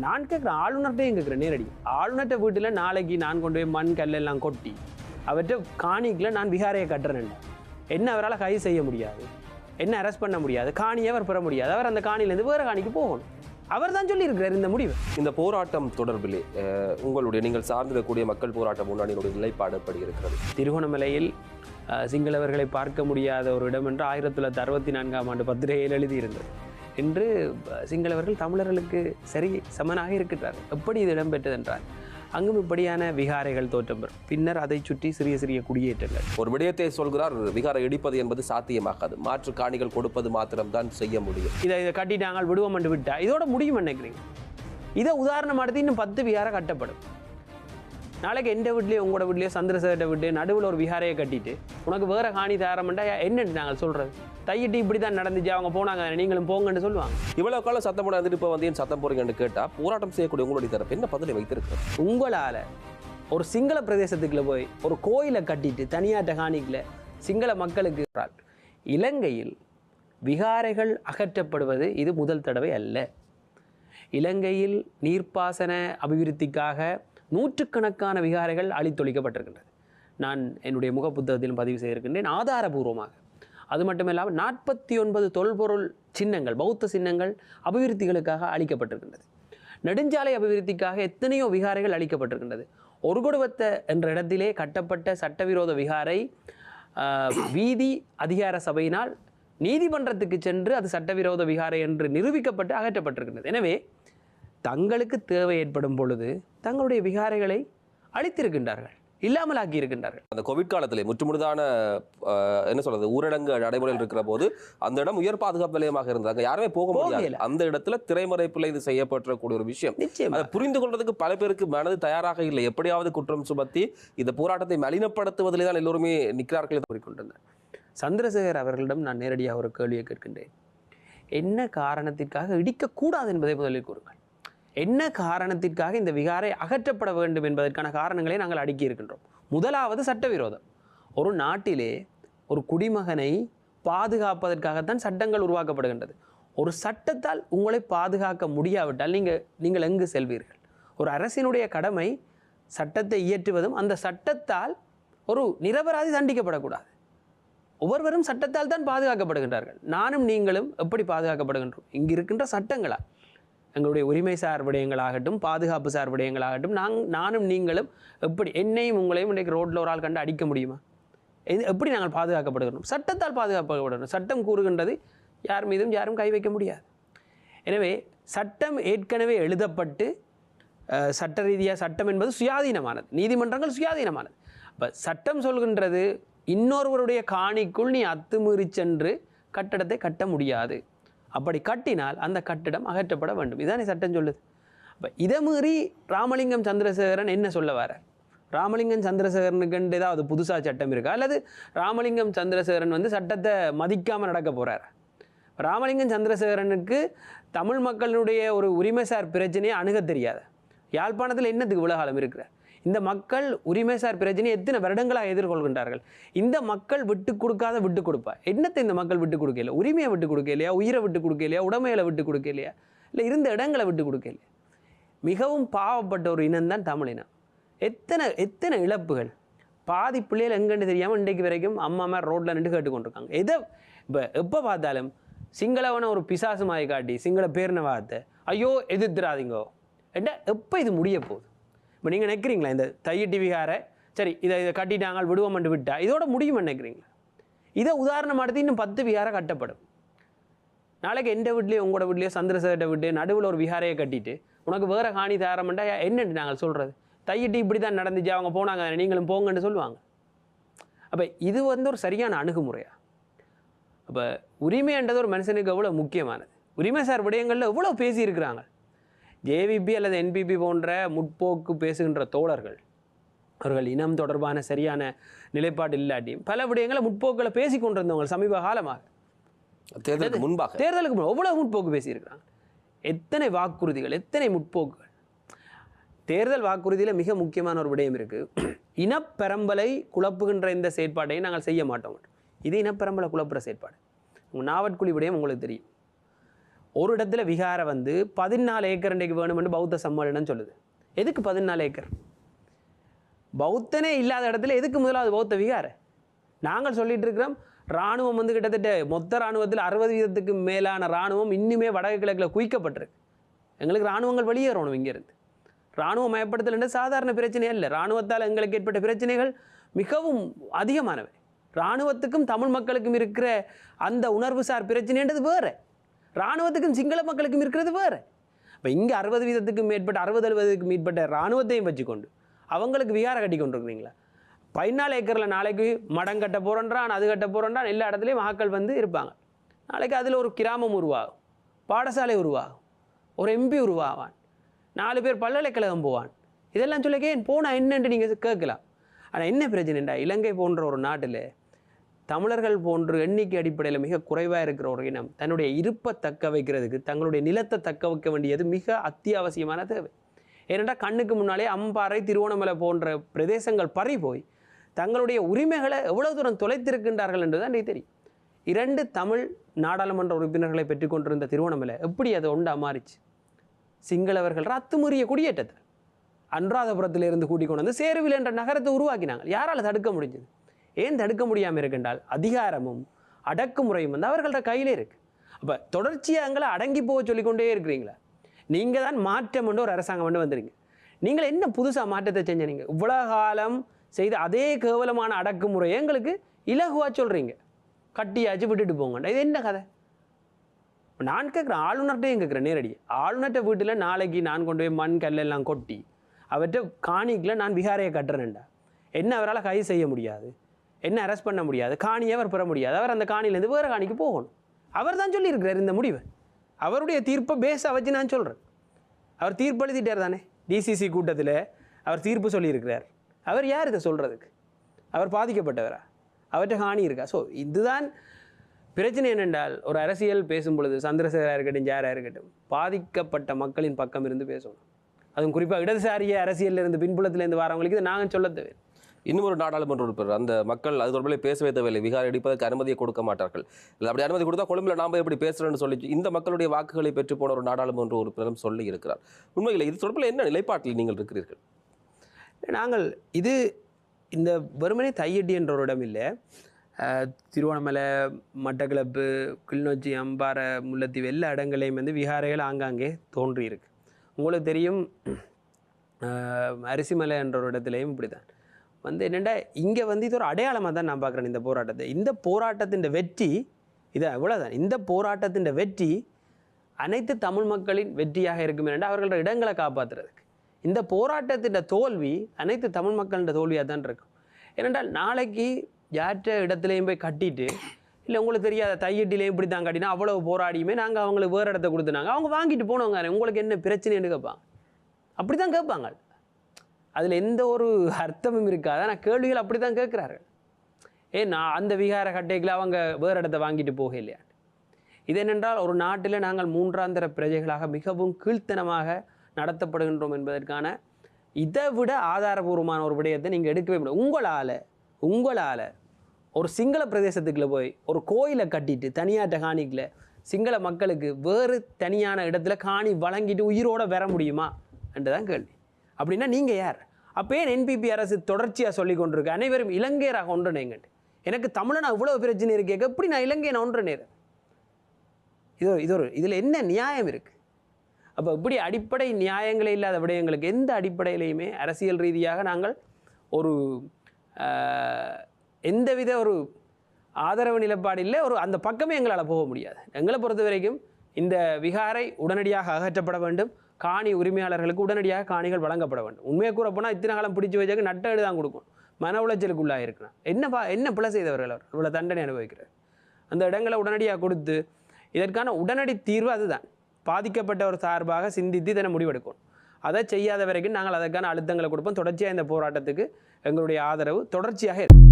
நான் கேட்குறேன், ஆளுநர்கிட்டையும் கேட்குறேன் நேரடி. ஆளுநர்கிட்ட வீட்டில் நாளைக்கு நான் கொண்டு போய் மண் கல்லெல்லாம் கொட்டி அவற்றை காணிக்கில் நான் விகாரையை கட்டுறேன். என்ன அவரால் கைது செய்ய முடியாது, என்ன அரெஸ்ட் பண்ண முடியாது, காணியை அவர் பெற முடியாது. அவர் அந்த காணியிலேருந்து வேறு காணிக்கு போகணும். அவர் தான் சொல்லியிருக்கிறார் இந்த முடிவு. இந்த போராட்டம் தொடர்பிலே நீங்கள் சார்ந்திருக்கக்கூடிய மக்கள் போராட்ட முன்னணியினுடைய நிலைப்பாடு எப்படி இருக்கிறது? திருகோணமலையில் சிங்களவர்களை பார்க்க முடியாத ஒரு இடம் என்று 1964 பத்திரிகையில் எழுதியிருந்தது. இன்று சிங்களவர்கள் தமிழர்களுக்கு சரி சமனாக இருக்கிறார்கள். எப்படி இது இடம்பெற்றது என்றால், அங்கும் இப்படியான விகாரைகள் தோற்றம் பெறும். பின்னர் அதை சுற்றி சிறிய சிறிய குடியேற்றங்கள். ஒரு விடயத்தை சொல்கிறார், விகாரை இடிப்பது என்பது சாத்தியமாகாது, மாற்று காணிகள் கொடுப்பது மாத்திரம்தான் செய்ய முடியும். இதை கட்டிட்டாங்க விடுவோம் என்று விட்டா இதோட முடியும் நினைக்கிறீங்க? இதை உதாரணம் எடுத்து இன்னும் 10 விகாரை கட்டப்படும். நாளைக்கு எந்த வீட்லேயோ உங்களோட வீட்லேயோ சந்திரசேகர வீட்டு நடுவில் ஒரு விகாரையை கட்டிட்டு உனக்கு வேற காணி தாரமெண்டா என்னென்னு நாங்கள் சொல்கிறது? தையிட்டு இப்படி தான் நடந்துச்சு, அவங்க போனாங்க, நீங்களும் போங்கன்னு சொல்லுவாங்க. இவ்வளவு காலம் சத்தம் போட வந்துட்டு இப்போ வந்து ஏன் சத்தம் போறீங்கன்னு கேட்டால், போராட்டம் செய்யக்கூடிய உங்களுடைய தரப்பு என்ன பதிலை வைத்திருக்கிறது? உங்களால் ஒரு சிங்கள பிரதேசத்துக்குள்ள போய் ஒரு கோயிலை கட்டிட்டு தனியாட்ட காணிக்கல சிங்கள மக்களுக்கு. இலங்கையில் விகாரைகள் அகற்றப்படுவது இது முதல் தடவை அல்ல. இலங்கையில் நீர்ப்பாசன அபிவிருத்திக்காக நூற்றுக்கணக்கான விகாரைகள் அழித்தொழிக்கப்பட்டிருக்கின்றது. நான் என்னுடைய முக புத்தகத்திலும் பதிவு செய்திருக்கின்றேன் ஆதாரபூர்வமாக. அது மட்டுமில்லாமல் 49 தொல்பொருள் சின்னங்கள், பௌத்த சின்னங்கள் அபிவிருத்திகளுக்காக அளிக்கப்பட்டிருக்கின்றது. நெடுஞ்சாலை அபிவிருத்திக்காக எத்தனையோ விகாரைகள் அளிக்கப்பட்டிருக்கின்றது. ஒருகொடுவத்த என்ற இடத்திலே கட்டப்பட்ட சட்டவிரோத விகாரை வீதி அதிகார சபையினால் நீதிமன்றத்துக்கு சென்று அது சட்டவிரோத விகாரை என்று நிரூபிக்கப்பட்டு அகற்றப்பட்டிருக்கின்றது. எனவே தங்களுக்கு தேவை ஏற்படும் பொழுது தங்களுடைய விகாரைகளை அழித்திருக்கின்றார்கள், இல்லாமல் ஆக்கி இருக்கின்றார்கள். அந்த கோவிட் காலத்திலே முற்றுமுழுதான என்ன சொல்றது ஊரடங்கு நடைமுறையில் இருக்கிற போது அந்த இடம் உயர் பாதுகாப்பு நிலையமாக இருந்தாங்க, யாருமே போக முடியல. அந்த இடத்துல திரைமறைப்பில் இது செய்யப்பட்டிருக்கக்கூடிய ஒரு விஷயம். அதை புரிந்து கொள்றதுக்கு பல பேருக்கு மனது தயாராக இல்லை. எப்படியாவது குற்றம் சுமத்தி இந்த போராட்டத்தை மலினப்படுத்துவதிலே தான் எல்லோருமே நிற்கிறார்கள் கூறிக்கொண்டிருந்தார். சந்திரசேகர் அவர்களிடம் நான் நேரடியாக ஒரு கேள்வியை கேட்கின்றேன். என்ன காரணத்திற்காக இடிக்கக்கூடாது என்பதை முதலில் கூறுங்கள். என்ன காரணத்திற்காக இந்த விகாரை அகற்றப்பட வேண்டும் என்பதற்கான காரணங்களை நாங்கள் அடுக்கி இருக்கின்றோம். முதலாவது சட்டவிரோதம். ஒரு நாட்டிலே ஒரு குடிமகனை பாதுகாப்பதற்காகத்தான் சட்டங்கள் உருவாக்கப்படுகின்றது. ஒரு சட்டத்தால் உங்களை பாதுகாக்க முடியாவிட்டால் நீங்கள் எங்கு செல்வீர்கள்? ஒரு அரசினுடைய கடமை சட்டத்தை இயற்றுவதும், அந்த சட்டத்தால் ஒரு நிரபராதி தண்டிக்கப்படக்கூடாது. ஒவ்வொருவரும் சட்டத்தால் தான் பாதுகாக்கப்படுகின்றார்கள். நானும் நீங்களும் எப்படி பாதுகாக்கப்படுகின்றோம்? இங்கு இருக்கின்ற சட்டங்களால். எங்களுடைய உரிமை சார் விடயங்களாகட்டும், பாதுகாப்பு சார் விடயங்களாகட்டும், நானும் நீங்களும் எப்படி என்னையும் உங்களையும் இன்றைக்கு ரோட்டில் ஒரு ஆள் கண்டு அடிக்க முடியுமா? எப்படி நாங்கள் பாதுகாக்கப்படுகிறோம்? சட்டத்தால் பாதுகாக்கப்படுகிறோம். சட்டம் கூறுகின்றது யார் மீதும் யாரும் கை வைக்க முடியாது. எனவே சட்டம் ஏற்கனவே எழுதப்பட்டு சட்ட ரீதியாக சட்டம் என்பது சுயாதீனமானது, நீதிமன்றங்கள் சுயாதீனமானது. இப்போ சட்டம் சொல்கின்றது இன்னொருவருடைய காணிக்குள் நீ அத்துமீறி சென்று கட்டடத்தை கட்ட முடியாது. அப்படி கட்டினால் அந்த கட்டிடம் அகற்றப்பட வேண்டும். இதானே சட்டம் சொல்லுது. அப்போ இதை மீறி ராமலிங்கம் சந்திரசேகரன் என்ன சொல்ல வர? ராமலிங்கம் சந்திரசேகரனுக்கு ஏதாவது புதுசாக சட்டம் இருக்கா? அல்லது ராமலிங்கம் சந்திரசேகரன் வந்து சட்டத்தை மதிக்காமல் நடக்க போகிறார்? ராமலிங்கம் சந்திரசேகரனுக்கு தமிழ் மக்களுடைய ஒரு உரிமைசார் பிரச்சனையை அணுக தெரியாது. யாழ்ப்பாணத்தில் என்னத்துக்கு உலகாலம் இருக்கிறார்? இந்த மக்கள் உரிமைசார் பிரச்சனையை எத்தனை வருடங்களாக எதிர்கொள்கின்றார்கள். இந்த மக்கள் விட்டு கொடுக்காத விட்டு கொடுப்பா என்னத்தை இந்த மக்கள் விட்டு கொடுக்கலையா? உரிமையை விட்டு கொடுக்கலையா? உயிரை விட்டு கொடுக்கலையா? உடமைகளை விட்டு கொடுக்கலையா? இல்லை இருந்த இடங்களை விட்டு கொடுக்கலையா? மிகவும் பாவப்பட்ட ஒரு இனம்தான் தமிழினம். எத்தனை இழப்புகள், பாதி பிள்ளைகள் எங்கன்னு தெரியாமல் இன்றைக்கு வரைக்கும் அம்மா ரோட்டில் நின்று கேட்டுக்கொண்டிருக்காங்க. எப்போ பார்த்தாலும் சிங்களவனை ஒரு பிசாசு மாதிரி காட்டி சிங்கள பேர்ன வார்த்தை ஐயோ எதிர்த்துறாதீங்கோ என்ன, எப்போ இது முடிய போகுது? இப்போ நீங்கள் நினைக்கிறீங்களா இந்த தையிட்டி விகாரை சரி இதை கட்டிட்டாங்க விடுவோம் விட்டா இதோட முடியும் நினைக்கிறீங்களா? இதை உதாரணம் எடுத்து இன்னும் 10 விகாரை கட்டப்படும். நாளைக்கு எந்த வீட்லேயோ உங்களோட வீட்லேயோ சந்திரசேகர வீட்டு நடுவில் ஒரு விகாரையை கட்டிட்டு உனக்கு வேறு காணி தாரமெண்டா என்னென்னு நாங்கள் சொல்கிறது? தையிட்டி இப்படி தான் நடந்துச்சு, அவங்க போனாங்க, நீங்களும் போங்கன்னு சொல்லுவாங்க. அப்போ இது வந்து ஒரு சரியான அணுகுமுறையா? அப்போ உரிமைன்றது ஒரு மனுஷனுக்கு எவ்வளோ முக்கியமானது. உரிமை சார் விடயங்களில் எவ்வளோ பேசியிருக்கிறாங்க. ஜேவிபி அல்லது என்பிபி போன்ற முற்போக்கு பேசுகின்ற தோழர்கள் அவர்கள் இனம் தொடர்பான சரியான நிலைப்பாடு இல்லாட்டியும் பல விடயங்களை முற்போக்களை பேசி கொண்டிருந்தவங்க சமீப காலமாக தேர்தலுக்கு முன்பாக எவ்வளவு முற்போக்கு பேசியிருக்கிறாங்க. எத்தனை வாக்குறுதிகள், எத்தனை முற்போக்குகள். தேர்தல் வாக்குறுதியில் மிக முக்கியமான ஒரு விடயம் இருக்குது. இனப்பெரம்பலை குழப்புகின்ற இந்த செயற்பாட்டையும் நாங்கள் செய்ய மாட்டோம். இது இனப்பெரம்பலை குழப்புற செயற்பாடு. நாவற்குழி விடயம் உங்களுக்கு தெரியும். ஒரு இடத்துல விகாரை வந்து 14 ஏக்கர் இன்றைக்கு வேணும்னு பௌத்த சம்மேளனம் சொல்லுது. எதுக்கு 14 ஏக்கர்? பௌத்தனே இல்லாத இடத்துல எதுக்கு முதலாவது பௌத்த விகாரை? நாங்கள் சொல்லிட்டு இருக்கிறோம், இராணுவம் வந்து கிட்டத்தட்ட மொத்த இராணுவத்தில் 60% மேலான இராணுவம் இன்னுமே வடக்கு கிழக்கில் குவிக்கப்பட்டிருக்கு. எங்களுக்கு இராணுவங்கள் வெளியேறணும் இங்கேருந்து. இராணுவ மயப்படுத்தல் சாதாரண பிரச்சனையே இல்லை. இராணுவத்தால் எங்களுக்கு ஏற்பட்ட பிரச்சனைகள் மிகவும் அதிகமானவை. இராணுவத்துக்கும் தமிழ் மக்களுக்கும் இருக்கிற அந்த உணர்வுசார் பிரச்சனைன்றது வேறு, இராணுவத்துக்கும் சிங்கள மக்களுக்கும் இருக்கிறது வேறு. இப்போ இங்கே 60% மேற்பட்ட 60-70க்கு மேற்பட்ட இராணுவத்தையும் வச்சுக்கொண்டு அவங்களுக்கு விகார கட்டி கொண்டு இருக்கிறீங்களா? 14 ஏக்கரில் நாளைக்கு மடம் கட்ட போகிறன்றான், அது கட்ட போகிறன்றான், எல்லா இடத்துலையும் மக்கள் வந்து இருப்பாங்க. நாளைக்கு அதில் ஒரு கிராமம் உருவாகும், பாடசாலை உருவாகும், ஒரு எம்பி உருவாவான், 4 பேர் பல்கலைக்கழகம் போவான். இதெல்லாம் சொல்லிக்கே போனால் என்னென்று நீங்கள் கேட்கலாம். ஆனால் என்ன பிரச்சனைண்டா, இலங்கை போன்ற ஒரு நாட்டில் தமிழர்கள் போன்று எண்ணிக்கை அடிப்படையில் மிக குறைவாக இருக்கிற ஒரு இனம் தன்னுடைய இருப்பை தக்க வைக்கிறதுக்கு, தங்களுடைய நிலத்தை தக்க வைக்க வேண்டியது மிக அத்தியாவசியமான தேவை. ஏனென்றால் கண்ணுக்கு முன்னாலே அம்பாறை, திருவோணமலை போன்ற பிரதேசங்கள் பறி போய் தங்களுடைய உரிமைகளை எவ்வளவு தூரம் தொலைத்திருக்கின்றார்கள் என்று தான் தெரியும். 2 தமிழ் நாடாளுமன்ற உறுப்பினர்களை பெற்றுக்கொண்டிருந்த திருவோணமலை எப்படி அது ஒன்றா மாறிச்சு? சிங்களவர்கள் அத்துமீறிய குடியேற்றத்தை அனுராதபுரத்திலிருந்து கூட்டிக் கொண்டு வந்து சேருவில் என்ற நகரத்தை உருவாக்கினாங்க. யாரால் தடுக்க முடிஞ்சது? ஏன் தடுக்க முடியாமல் இருக்கின்றால் அதிகாரமும் அடக்குமுறையும் வந்து அவர்களோட கையிலே இருக்கு. அப்போ தொடர்ச்சியாக எங்களை அடங்கி போக சொல்லிக்கொண்டே இருக்கிறீங்களா? நீங்கள் தான் மாற்றம் என்று ஒரு அரசாங்கம் வந்து வந்துடுங்க. நீங்கள் என்ன புதுசாக மாற்றத்தை செஞ்ச? நீங்கள் இவ்வளோ காலம் செய்த அதே கேவலமான அடக்குமுறையை எங்களுக்கு இலகுவாக சொல்கிறீங்க. கட்டியாச்சு விட்டுட்டு போங்க. இது என்ன கதை? நான் கேட்குறேன், ஆளுநர்கிட்டையும் கேட்குறேன் நேரடி. ஆளுநர்கிட்ட வீட்டில் நாளைக்கு நான் கொண்டு போய் மண் கல்லெல்லாம் கொட்டி அவர்கிட்ட காணிக்கில் நான் விகாரையை கட்டுறேன்டா, என்ன அவரால் கைது செய்ய முடியாது, என்ன அரெஸ்ட் பண்ண முடியாது, காணியை அவர் பெற முடியாது, அவர் அந்த காணியிலேருந்து வேறு காணிக்கு போகணும். அவர் தான் சொல்லியிருக்கிறார் இந்த முடிவை. அவருடைய தீர்ப்பை பேஸாக வச்சு நான் சொல்கிறேன். அவர் தீர்ப்பு எழுதிட்டார் தானே, டிசிசி கூட்டத்தில் அவர் தீர்ப்பு சொல்லியிருக்கிறார். அவர் யார் இதை சொல்கிறதுக்கு? அவர் பாதிக்கப்பட்டவரா? அவர்கிட்ட காணி இருக்கா? ஸோ இதுதான் பிரச்சனை. என்னென்றால் ஒரு அரசியல் பேசும் பொழுது சந்திரசேகராக இருக்கட்டும், யாராக இருக்கட்டும், பாதிக்கப்பட்ட மக்களின் பக்கம் இருந்து பேசணும். அதுவும் குறிப்பாக இடதுசாரிய அரசியலில் இருந்து பின்புலத்திலேருந்து வரவங்களுக்கு இதை நாங்கள் சொல்ல தேவை. இன்னும் ஒரு நாடாளுமன்ற உறுப்பினர் அந்த மக்கள் அது தொடர்பில் பேசவே தேவையில்லை, விகாரை அடிப்பதற்கு அனுமதியை கொடுக்க மாட்டார்கள், இல்லை அப்படி அனுமதி கொடுத்தா கொழும்புல நாம் எப்படி பேசுகிறேன்னு சொல்லி இந்த மக்களுடைய வாக்குகளை பெற்று போன ஒரு நாடாளுமன்ற உறுப்பினரும் சொல்லி இருக்கிறார். உண்மையில் இது தொடர்பில் என்ன நிலைப்பாட்டில் நீங்கள் இருக்கிறீர்கள்? நாங்கள் இது இந்த வெறுமனே தையட்டி என்ற ஒரு இடம் இல்லை, திருவோணமலை, மட்டக்களப்பு, கிளிநொச்சி, அம்பாறை, முல்லைத்தீவு எல்லா இடங்களையும் வந்து விகாரைகள் ஆங்காங்கே தோன்றியிருக்கு. உங்களுக்கு தெரியும், அரிசிமலை என்ற ஒரு இடத்துலையும் இப்படி தான் வந்து என்னென்னா இங்கே வந்து இது ஒரு அடையாளமாக தான் நான் பார்க்குறேன் இந்த போராட்டத்தை. இந்த போராட்டத்தின் வெற்றி இது அவ்வளோதான். இந்த போராட்டத்தின் வெற்றி அனைத்து தமிழ் மக்களின் வெற்றியாக இருக்கும். என்னென்னா அவர்களோட இடங்களை காப்பாற்றுறதுக்கு. இந்த போராட்டத்தின் தோல்வி அனைத்து தமிழ் மக்களின் தோல்வியாக தான் இருக்கும். ஏனென்றால் நாளைக்கு யாற்ற இடத்துலையும் போய் கட்டிட்டு, இல்லை உங்களுக்கு தெரியாத தையட்டிலையும் இப்படி தான் கட்டினா அவ்வளோ போராடியுமே நாங்கள் அவங்களுக்கு வேறு இடத்த கொடுத்துனாங்க, அவங்க வாங்கிட்டு போனவங்க உங்களுக்கு என்ன பிரச்சனைன்னு கேட்பாங்க. அப்படி தான் கேட்பாங்க. அதில் எந்த ஒரு அர்த்தமும் இருக்காது. ஆனால் கேள்விகள் அப்படி தான் கேட்குறார்கள். நான் அந்த விகார கட்டைகளை அவங்க வேறு இடத்த வாங்கிட்டு போக இல்லையா? இது என்னென்றால் ஒரு நாட்டில் நாங்கள் 3ஆந்தர பிரஜைகளாக மிகவும் கீழ்த்தனமாக நடத்தப்படுகின்றோம் என்பதற்கான இதை விட ஆதாரபூர்வமான ஒரு விடயத்தை நீங்கள் எடுக்கவே முடியாது. உங்களால் ஒரு சிங்கள பிரதேசத்துக்குள்ளே போய் ஒரு கோயிலை கட்டிட்டு தனியாட்ட காணிக்கில் சிங்கள மக்களுக்கு வேறு தனியான இடத்துல காணி வழங்கிட்டு உயிரோடு வர முடியுமா என்றுதான் கேள்வி. அப்படின்னா நீங்கள் யார்? அப்போ ஏன் NPP அரசு தொடர்ச்சியாக சொல்லி கொண்டிருக்கு அனைவரும் இலங்கையராக ஒன்றிணைங்கட்டு? எனக்கு தமிழனா இவ்வளோ பிரச்சனை இருக்கே, எப்படி நான் இலங்கையை ஒன்றிணைறேன்? இதில் என்ன நியாயம் இருக்குது? அப்போ இப்படி அடிப்படை நியாயங்களே இல்லாத விடயங்களுக்கு எந்த அடிப்படையிலையுமே அரசியல் ரீதியாக நாங்கள் ஒரு எந்தவித ஒரு ஆதரவு நிலைப்பாடு இல்லை. அந்த பக்கமே எங்களால் போக முடியாது. எங்களை பொறுத்த வரைக்கும் இந்த விகாரை உடனடியாக அகற்றப்பட வேண்டும். காணி உரிமையாளர்களுக்கு உடனடியாக காணிகள் வழங்கப்பட வேண்டும். உண்மையை கூற போனால் இத்தனை காலம் பிடிச்சி வச்சாக்க நட்டேடு தான் கொடுக்கும். மன உளைச்சலுக்குள்ளாக இருக்கிறான். என்ன பிழை செய்தவர்கள் அவர் இவ்வளோ தண்டனை அனுபவிக்கிறார்? அந்த இடங்களை உடனடியாக கொடுத்து இதற்கான உடனடி தீர்வு அதுதான். பாதிக்கப்பட்ட ஒரு சார்பாக சிந்தித்து இதனை முடிவெடுக்கணும். அதை செய்யாத வரைக்கும் நாங்கள் அதற்கான அழுத்தங்களை கொடுப்போம். தொடர்ச்சியாக இந்த போராட்டத்துக்கு எங்களுடைய ஆதரவு தொடர்ச்சியாக இருக்கும்.